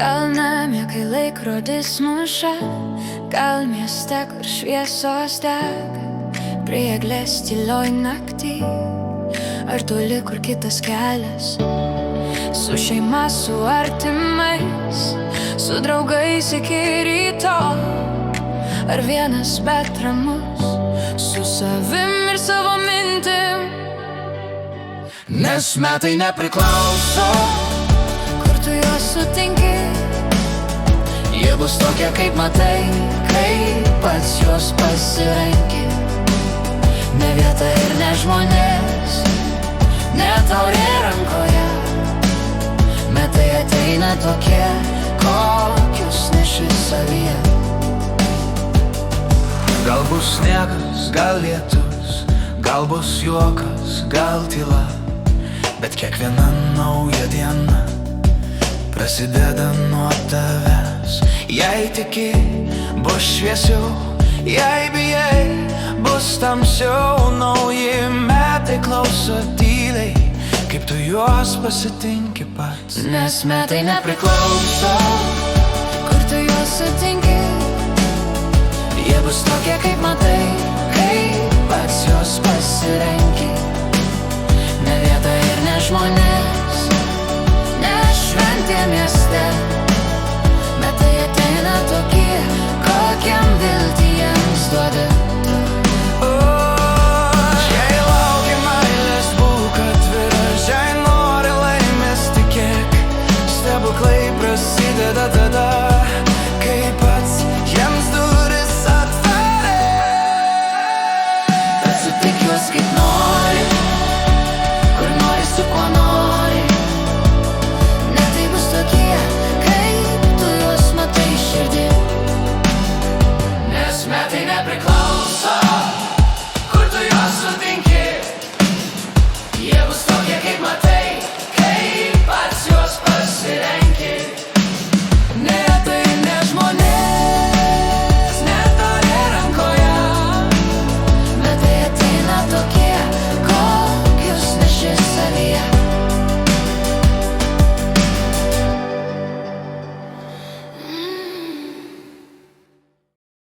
Gal namie, kai laikrodis muša, gal mieste, kur šviesos dega, prie eglės tylioj naktį, ar toli, kur kitas kelias, su šeima, su artimais, su draugais iki ryto, ar vienas bet ramus, su savim ir savo mintim. Nes metai nepriklauso, kur tu juos sutinki, jie bus tokie kaip matai, kai pats juos pasirenki. Ne vieta ir ne žmonės, ne taurė rankoje, metai ateina tokie, kokius neši savyje. gal bus sniegas, gal lietus, gal bus juokas, gal tyla, bet kiekviena nauja diena prasideda nuo tavęs. Jei tiki, bus šviesiau, jei bijai, bus tamsiau. Nauji metai klauso tyliai, kaip tu juos pasitinki pats. Nes metai nepriklauso, kur tu juos sutinki, jie bus tokie kaip matai, kai pats juos pasirenki. Ne vieta ir ne žmonės,